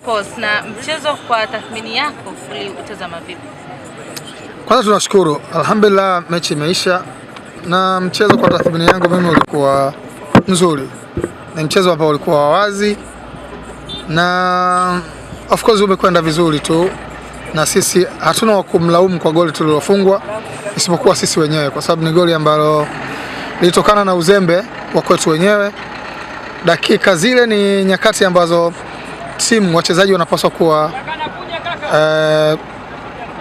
course, na mchezo kwa tathmini yako uliutazama vipi? Kwanza tunashukuru, alhamdulillah mechi imeisha na mchezo kwa tathmini yangu mimi ulikuwa mzuri. Ni mchezo ambao ulikuwa wazi na of course umekwenda vizuri tu, na sisi hatuna wa kumlaumu kwa goli tulilofungwa isipokuwa sisi wenyewe, kwa sababu ni goli ambalo lilitokana na uzembe wa kwetu wenyewe. Dakika zile ni nyakati ambazo timu wachezaji wanapaswa kuwa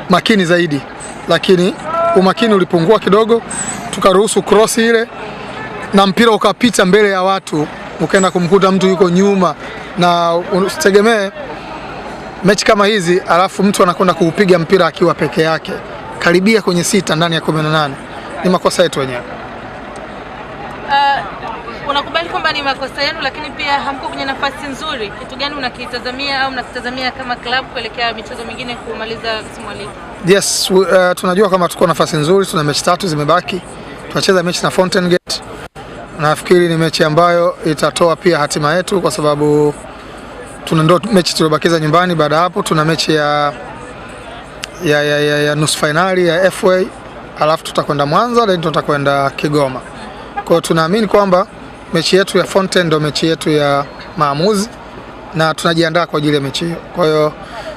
makini zaidi, lakini umakini ulipungua kidogo, tukaruhusu cross ile na mpira ukapita mbele ya watu, ukaenda kumkuta mtu yuko nyuma. Na usitegemee mechi kama hizi alafu mtu anakwenda kuupiga mpira akiwa peke yake karibia kwenye 6 ndani ya 18. Ni makosa yetu wenyewe. Unakubali kwamba ni makosa yenu, lakini pia hamko kwenye nafasi nzuri. Kitu gani unakitazamia au mnakitazamia kama club kuelekea michezo mingine kumaliza msimu wa ligi? Yes, tunajua kama tuko nafasi nzuri, tuna mechi 3 zimebaki. Tunacheza mechi na Fountain Gate. Nafikiri ni mechi ambayo itatoa pia hatima yetu, kwa sababu tuna ndo mechi tuliyobakiza nyumbani. Baada hapo tuna mechi ya nusu finali ya FA, alafu tutakwenda Mwanza, then tutakwenda Kigoma. Kwa hiyo tunaamini kwamba mechi yetu ya Fountain ndio mechi yetu ya maamuzi na tunajiandaa kwa ajili ya mechi hiyo. Kwa hiyo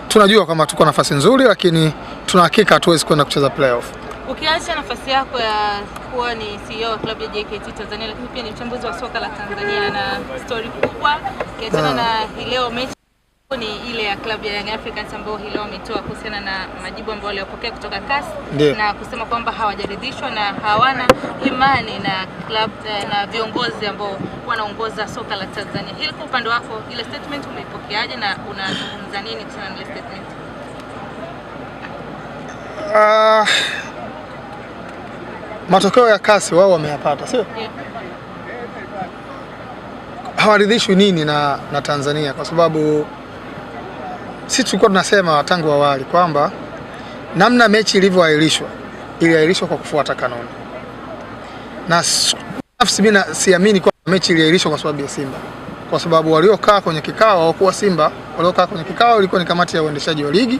tunajua kama tuko nafasi nzuri, lakini tuna hakika hatuwezi kwenda kucheza playoff. Ukiacha nafasi yako ya kuwa ni CEO wa klabu ya JKT Tanzania, lakini pia ni mchambuzi wa soka la Tanzania na story kubwa, ukiachana na hii leo mechi ni ile ya klabu ya Young Africans ambao hii leo wametoa kuhusiana na majibu ambayo waliopokea kutoka CAS na kusema kwamba hawajaridhishwa na hawana imani na club na viongozi ambao wanaongoza soka la Tanzania. Hili kwa upande wako, ile statement umeipokeaje na unazungumza nini kuhusiana na ile statement? Matokeo ya CAS wao wameyapata, sio? Yeah. Hawaridhishwi nini na Tanzania, kwa sababu sisi tulikuwa tunasema tangu awali kwamba namna mechi ilivyoahirishwa iliahirishwa kwa kufuata kanuni. Na nafsi mimi siamini kwamba mechi iliahirishwa kwa sababu ya Simba, kwa sababu waliokaa kwenye kikao hawakuwa Simba. Waliokaa kwenye kikao ilikuwa ni kamati ya uendeshaji wa ligi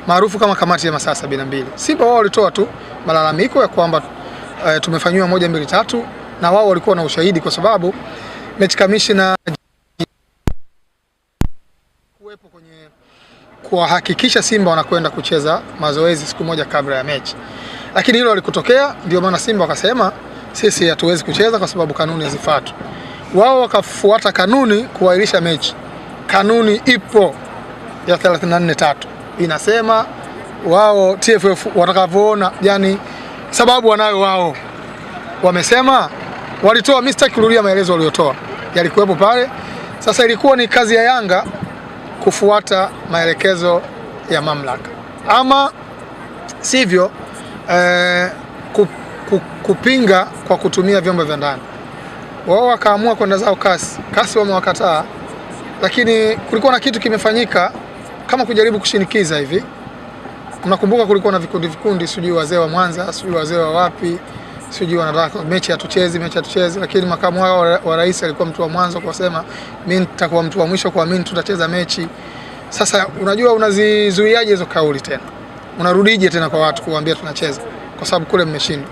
maarufu kama kamati ya masaa 72. Simba wao walitoa tu malalamiko ya kwamba tumefanywa 1 2 3, na wao walikuwa na ushahidi, kwa sababu mechi commissioner kuwepo kwenye kuhakikisha Simba wanakwenda kucheza mazoezi siku moja kabla ya mechi. Lakini hilo alikutokea, ndio maana Simba wakasema sisi hatuwezi kucheza kwa sababu kanuni hazifuatwi. Wao wakafuata kanuni kuahirisha mechi. Kanuni ipo ya 34-3 inasema wao TFF watakavyoona, yani sababu wanayo wao. Wamesema walitoa mistake, kurudia maelezo waliotoa yalikuwepo pale. Sasa ilikuwa ni kazi ya Yanga kufuata maelekezo ya mamlaka, ama sivyo kupinga kwa kutumia vyombo vya ndani. Wao wakaamua kwenda zao CAS wamewakataa, lakini kulikuwa na kitu kimefanyika kama kujaribu kushinikiza hivi. Mnakumbuka kulikuwa na vikundi, sijui wazee wa Mwanza, sijui wazee wa wapi, sijui wanataka mechi hatuchezi, lakini makamu wa rais alikuwa mtu wa mwanzo kwa kusema mimi nitakuwa mtu wa mwisho kuamini tutacheza mechi. Sasa unajua unazizuiaje hizo kauli tena? Unarudije tena kwa watu kuambia tunacheza kwa sababu kule mmeshindwa?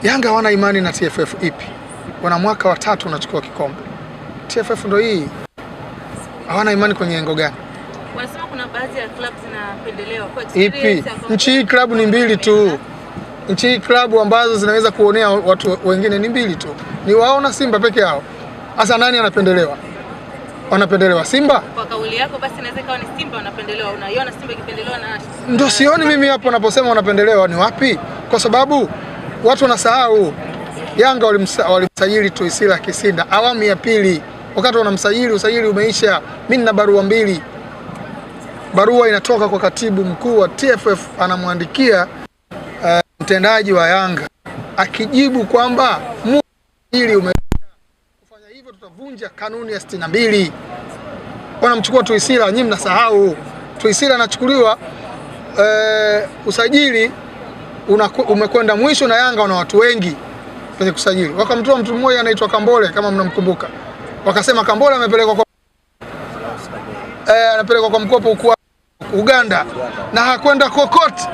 Yanga hawana imani na TFF ipi? Wana mwaka wa 3 unachukua kikombe. TFF ndio hii. Hawana imani kwenye engo gani? Wanasema kuna baadhi ya clubs zinapendelewa kwa experience. Nchi hii klabu ni 2 tu. Nchi hii klabu ambazo zinaweza kuonea watu wengine ni 2 tu. Ni waona Simba peke yao. Sasa nani anapendelewa? Wanapendelewa Simba? Kwa kauli yako basi inaweza kuwa ni Simba wanapendelewa. Unaiona Simba ikipendelewa na ndio sioni mimi hapo naposema wanapendelewa ni wapi? Kwa sababu watu wanasahau Yanga walimsajili Tuisila Kisinda awamu ya 2. Wakati wanamsajili usajili umeisha. Mimi nina barua 2. Barua inatoka kwa katibu mkuu wa TFF, anamwandikia mtendaji wa Yanga akijibu kwamba ili kufanya hivyo tutavunja kanuni ya 62. Wanamchukua Tuisila, nyinyi mnasahau. Tuisila anachukuliwa usajili umekwenda mwisho na Yanga wana watu wengi kwenye kusajili. Wakamtoa mtu mmoja anaitwa Kambole kama mnamkumbuka. wakasema Kambole amepelekwa kwa anapelekwa kwa mkopo huko Uganda na hakwenda kokote.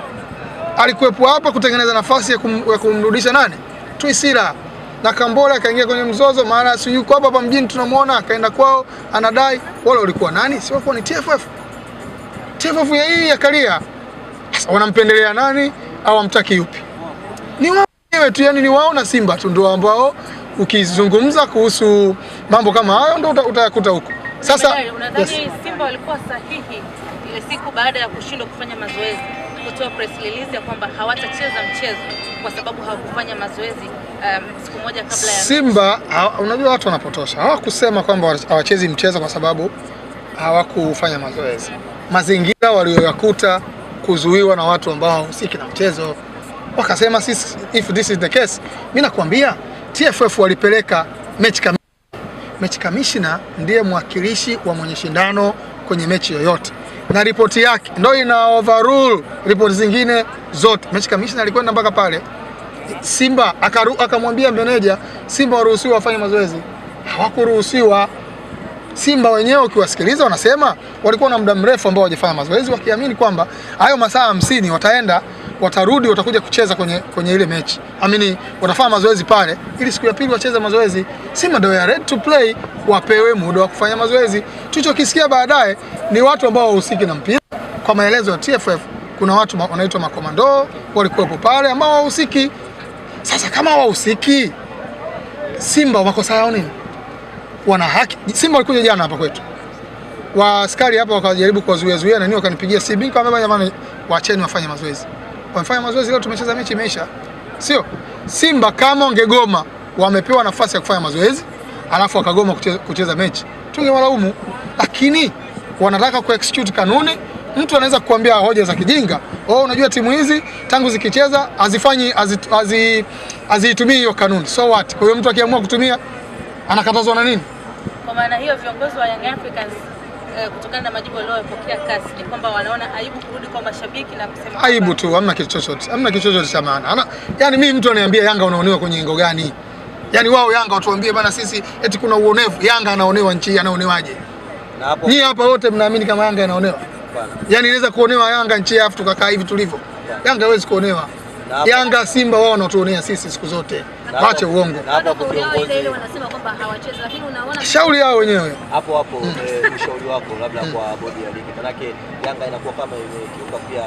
Alikuwepo hapa kutengeneza nafasi ya kumrudisha nani? Twisila. Na Kambole akaingia kwenye mzozo, maana si yuko hapa mjini tunamuona, akaenda kwao anadai. Wale walikuwa nani? Si walikuwa ni TFF. TFF ya hii ya Karia. Wanampendelea nani au wamtaki yupi? Ni wao wenyewe tu, yani ni wao na Simba tu ndio ambao ukizungumza kuhusu mambo kama hayo ndio utayakuta huko. Sasa unadhani Simba walikuwa sahihi ile siku baada ya kushindwa kufanya mazoezi kutoa press release ya kwamba hawatacheza mchezo kwa sababu hawakufanya mazoezi siku moja kabla ya Simba? Unajua watu wanapotosha. Hawakusema kwamba hawachezi mchezo kwa sababu hawakufanya mazoezi. Mazingira walioyakuta kuzuiwa na watu ambao hawahusiki na mchezo. Wakasema sisi, if this is the case, mimi nakwambia TFF walipeleka match commissioner ndiye mwakilishi wa mwenye shindano kwenye mechi yoyote. Na ripoti yake ndio ina overrule ripoti zingine zote. Match commissioner alikwenda mpaka pale Simba akamwambia meneja Simba waruhusiwa wafanye mazoezi. Hawakuruhusiwa. Simba wenyewe ukiwasikiliza wanasema walikuwa na muda mrefu ambao hawajafanya mazoezi, wakiamini kwamba hayo masaa 50 wataenda, watarudi, watakuja kucheza kwenye ile mechi. Watafanya mazoezi pale ili siku ya pili wacheze mazoezi. Simba ndio ready to play, wapewe muda wa kufanya mazoezi. Tulichokisikia baadaye ni watu ambao wahusiki na mpira. Kwa maelezo ya TFF kuna watu wanaitwa makomando walikuwa pale ambao wahusiki. Sasa kama wahusiki, Simba wako sawa nini? Wana haki. Simba walikuja jana hapa kwetu, waaskari hapa wakajaribu kuwazuia na nini, wakanipigia simu nikamwambia jamani, waacheni wafanye mazoezi. Wamefanya mazoezi leo, tumecheza mechi imeisha. Sio Simba kama ongegoma wamepewa nafasi ya kufanya mazoezi alafu wakagoma kucheza mechi, tungewalaumu. Lakini wanataka ku-execute kanuni. Mtu anaweza kukuambia hoja za kijinga, unajua timu hizi tangu zikicheza hazitumii hiyo kanuni, so what? Kwa hiyo mtu akiamua kutumia anakatazwa na nini? Kwa maana hiyo viongozi wa Young Africans kutokana na majibu waliyopokea kasi ni kwamba wanaona aibu kurudi kwa mashabiki na kusema aibu tu, hamna kitu chochote. Hamna kitu chochote cha maana. Yaani mimi mtu ananiambia Yanga unaonewa kwenye ingo gani? Yaani wao Yanga watuambie bana sisi eti kuna uonevu. Yanga anaonewa nchi, anaonewaje? Na hapo nyinyi hapa wote mnaamini kama Yanga inaonewa? Yaani inaweza kuonewa Yanga nchi afu tukakaa hivi tulivyo? Yanga hawezi kuonewa. Yanga Simba wao wanatuonea sisi siku zote. Waache uongo. Na hapo viongozi ile wanasema kwamba hawachezi, lakini unaona shauri yao wenyewe. Hapo ushauri wako labda kwa bodi ya ligi, manake Yanga inakuwa kama imekiuka pia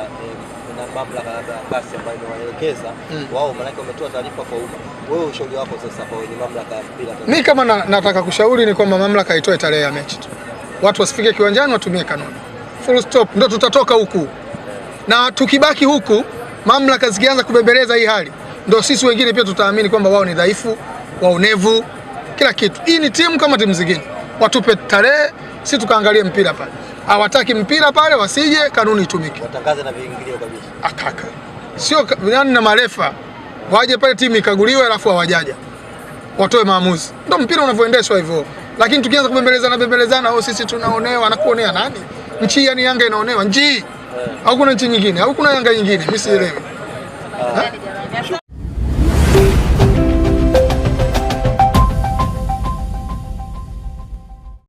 na mamlaka ya kasi ambayo imewaelekeza wao, manake wametoa taarifa kwa umma. Wewe ushauri wako sasa kwa wenye mamlaka ya mpira? Mimi kama nataka kushauri ni kwamba mamlaka itoe tarehe ya mechi tu. Watu wasifike kiwanjani, watumie kanuni. Full stop, ndio tutatoka huku. Na tukibaki huku, mamlaka zikianza kubembeleza hii hali, ndio sisi wengine pia tutaamini kwamba wao ni dhaifu, waonevu, kila kitu. Hii ni timu kama timu zingine. Watupe tarehe, sisi tukaangalie mpira pale. Hawataki mpira pale, wasije, kanuni itumike. Watangaze na viingilio kabisa. Akaka. Sio yani na marefa. Waje pale timu ikaguliwe alafu hawajaja. Watoe maamuzi. Ndio mpira unavyoendeshwa hivyo. Lakini tukianza kubembelezana, sisi tunaonewa, na kuonea nani? Nchi yani Yanga inaonewa, nchi. Hakuna nchi nyingine, hakuna Yanga nyingine, mimi sielewi.